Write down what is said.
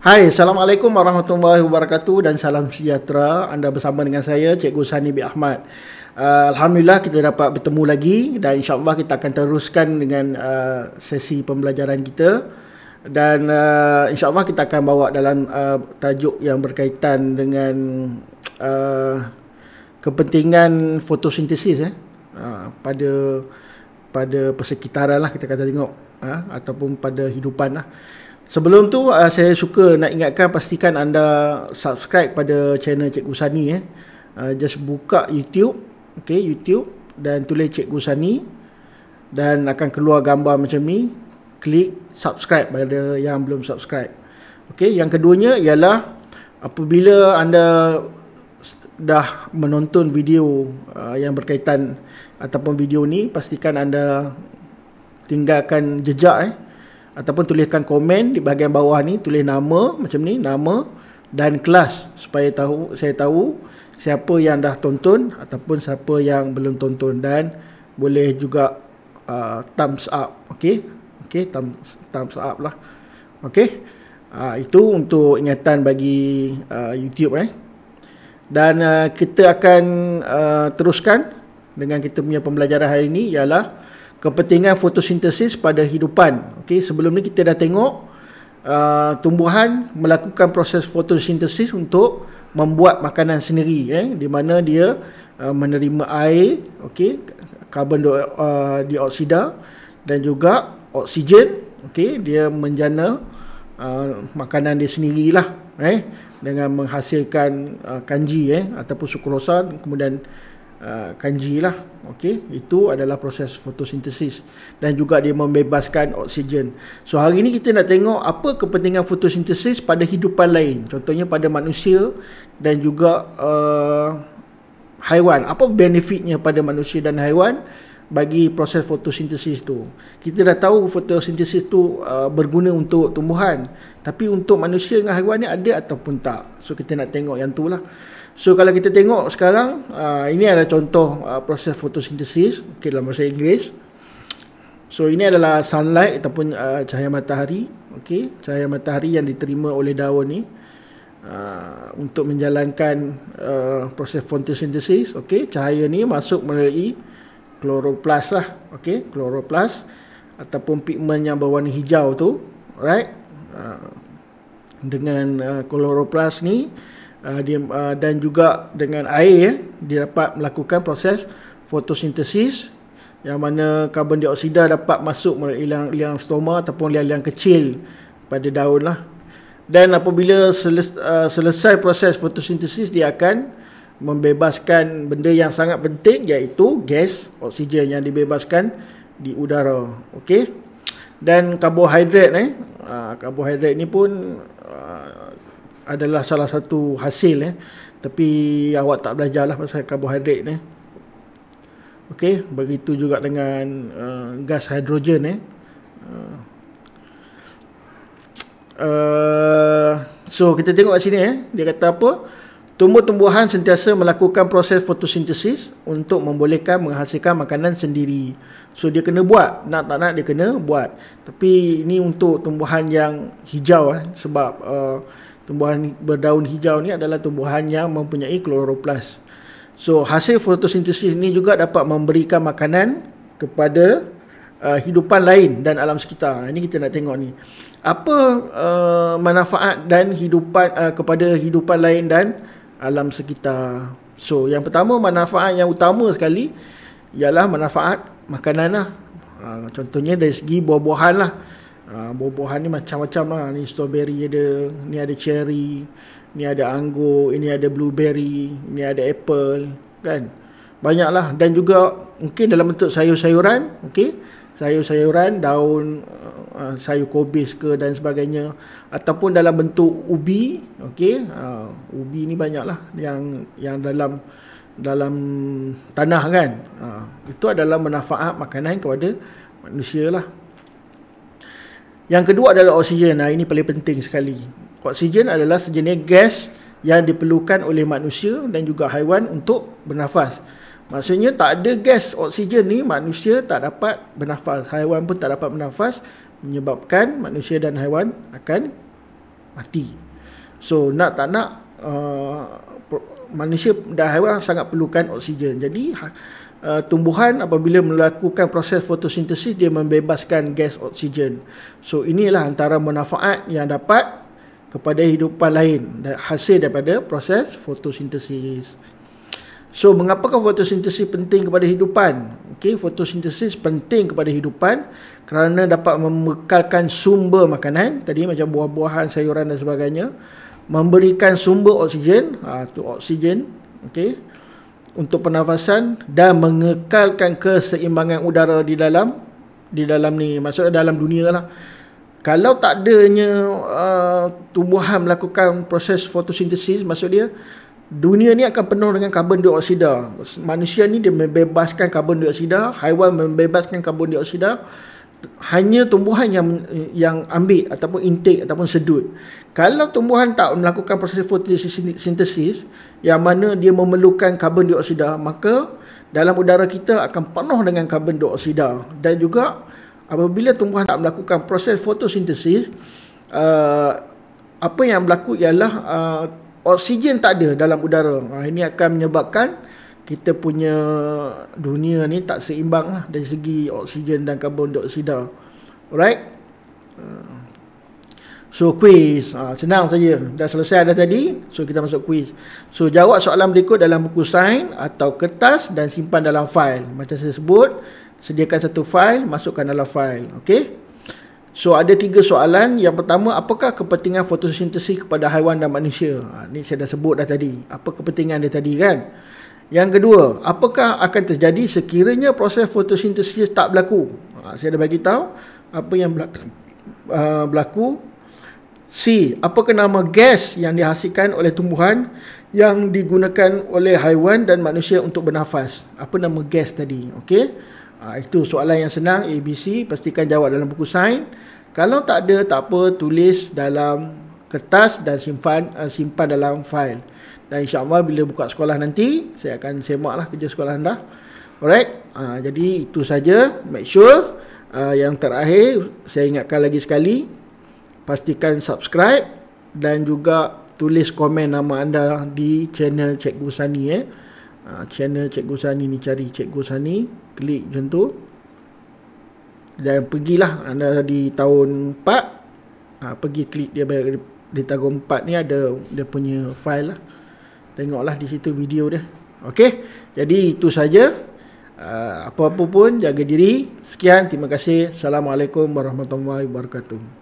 Hai, Assalamualaikum warahmatullahi wabarakatuh dan salam sejahtera. Anda bersama dengan saya, Cikgu Sani bin Ahmad. Alhamdulillah kita dapat bertemu lagi dan insyaAllah kita akan teruskan dengan sesi pembelajaran kita. Dan insyaAllah kita akan bawa dalam tajuk yang berkaitan dengan kepentingan fotosintesis pada persekitaran lah, kita kata tengok, ataupun pada hidupan lah. Sebelum tu saya suka nak ingatkan, pastikan anda subscribe pada channel Cikgu Sani. Just buka YouTube, YouTube, dan tulis Cikgu Sani dan akan keluar gambar macam ni. Klik subscribe pada yang belum subscribe. Yang keduanya ialah apabila anda dah menonton video yang berkaitan ataupun video ni, pastikan anda tinggalkan jejak ataupun tuliskan komen di bahagian bawah ni, tulis nama macam ni, nama dan kelas, supaya saya tahu siapa yang dah tonton ataupun siapa yang belum tonton, dan boleh juga thumbs up. Thumbs up lah. Itu untuk ingatan bagi YouTube. Dan kita akan teruskan dengan kita punya pembelajaran hari ini, ialah kepentingan fotosintesis pada hidupan. Sebelum ni kita dah tengok tumbuhan melakukan proses fotosintesis untuk membuat makanan sendiri, di mana dia menerima air, karbon dioksida dan juga oksigen, dia menjana makanan dia sendirilah, dengan menghasilkan kanji ataupun sukrosa, kemudian kanji lah. Itu adalah proses fotosintesis, dan juga dia membebaskan oksigen. So hari ni kita nak tengok apa kepentingan fotosintesis pada hidupan lain, contohnya pada manusia dan juga haiwan. Apa benefitnya pada manusia dan haiwan bagi proses fotosintesis tu? Kita dah tahu fotosintesis tu berguna untuk tumbuhan, tapi untuk manusia dengan haiwan ni ada ataupun tak? So kita nak tengok yang tu lah. So kalau kita tengok sekarang, ini adalah contoh proses fotosintesis dalam bahasa Inggeris. So ini adalah sunlight ataupun cahaya matahari. Cahaya matahari yang diterima oleh daun ni untuk menjalankan proses fotosintesis. Cahaya ni masuk melalui kloroplas lah. Kloroplas ataupun pigmen yang berwarna hijau tu, right? Dengan kloroplas ni dan juga dengan air, dia dapat melakukan proses fotosintesis, yang mana karbon dioksida dapat masuk melalui liang stoma ataupun liang-liang kecil pada daun lah. Dan apabila selesai proses fotosintesis, dia akan membebaskan benda yang sangat penting, iaitu gas oksigen yang dibebaskan di udara. Dan karbohidrat karbohidrat ni pun adalah salah satu hasil, tapi awak tak belajar lah pasal karbohidrat ni. Begitu juga dengan gas hidrogen. So kita tengok kat sini, dia kata apa? Tumbuh-tumbuhan sentiasa melakukan proses fotosintesis untuk membolehkan menghasilkan makanan sendiri. So dia kena buat, nak tak nak dia kena buat. Tapi ini untuk tumbuhan yang hijau, sebab tumbuhan berdaun hijau ni adalah tumbuhan yang mempunyai kloroplas. So hasil fotosintesis ini juga dapat memberikan makanan kepada hidupan lain dan alam sekitar. Ini kita nak tengok ni. Apa manfaat dan kepada hidupan lain dan alam sekitar? So yang pertama, manfaat yang utama sekali ialah manfaat makanan lah. Contohnya dari segi buah-buahan lah. Buah-buahan ni macam-macam lah. Ni strawberry ada, ni ada cherry, ni ada anggur, ini ada blueberry, ni ada apple, kan? Banyak lah. Dan juga mungkin dalam bentuk sayur-sayuran, sayur-sayuran, daun, sayur kobis ke dan sebagainya, ataupun dalam bentuk ubi. Ubi ni banyak lah yang dalam tanah, kan? Itu adalah manfaat makanan kepada manusia lah. Yang kedua adalah oksigen. Ini paling penting sekali. Oksigen adalah sejenis gas yang diperlukan oleh manusia dan juga haiwan untuk bernafas. Maksudnya tak ada gas oksigen ni, manusia tak dapat bernafas, haiwan pun tak dapat bernafas, menyebabkan manusia dan haiwan akan mati. So nak tak nak manusia dan haiwan sangat perlukan oksigen. Jadi tumbuhan apabila melakukan proses fotosintesis, dia membebaskan gas oksigen. So inilah antara manfaat yang dapat kepada hidupan lain hasil daripada proses fotosintesis. So mengapakah fotosintesis penting kepada hidupan? Okey, fotosintesis penting kepada hidupan kerana dapat membekalkan sumber makanan, tadi macam buah-buahan, sayuran dan sebagainya, memberikan sumber oksigen, tu oksigen, okey, untuk pernafasan, dan mengekalkan keseimbangan udara di dalam ni, maksudnya dalam dunia lah. Kalau tak adanya tumbuhan melakukan proses fotosintesis, maksud dia dunia ni akan penuh dengan karbon dioksida. Manusia ni dia membebaskan karbon dioksida, haiwan membebaskan karbon dioksida, hanya tumbuhan yang ambil ataupun intake ataupun sedut. Kalau tumbuhan tak melakukan proses fotosintesis yang mana dia memerlukan karbon dioksida, maka dalam udara kita akan penuh dengan karbon dioksida. Dan juga apabila tumbuhan tak melakukan proses fotosintesis, apa yang berlaku ialah oksigen tak ada dalam udara. Ini akan menyebabkan kita punya dunia ni tak seimbang lah dari segi oksigen dan karbon dioksida. Alright. So quiz, senang saja. Dah selesai dah tadi. So kita masuk quiz. So jawab soalan berikut dalam buku sains atau kertas dan simpan dalam fail. Macam saya sebut, sediakan satu fail, masukkan dalam fail. Okey. So ada 3 soalan. Yang pertama, apakah kepentingan fotosintesis kepada haiwan dan manusia? Ni saya dah sebut dah tadi. Apa kepentingan dia tadi kan? Yang kedua, apakah akan terjadi sekiranya proses fotosintesis tak berlaku? Saya dah bagi tahu apa yang berlaku. C, apakah nama gas yang dihasilkan oleh tumbuhan yang digunakan oleh haiwan dan manusia untuk bernafas? Apa nama gas tadi? Okey. Itu soalan yang senang, ABC. Pastikan jawab dalam buku sains. Kalau tak ada, tak apa, tulis dalam kertas dan simpan dalam fail. Dan insyaAllah bila buka sekolah nanti, saya akan semaklah kerja sekolah anda. Alright. Jadi itu saja. Make sure. Yang terakhir, saya ingatkan lagi sekali, pastikan subscribe dan juga tulis komen nama anda di channel Cikgu Sani. Channel Cikgu Sani ni, cari Cikgu Sani, klik macam tu. Dan pergilah anda di tahun 4, pergi klik dia di tahun 4 ni, ada dia punya file lah. Tengoklah di situ video dia. Okey, jadi itu saja. Apa-apa pun jaga diri. Sekian, terima kasih. Assalamualaikum warahmatullahi wabarakatuh.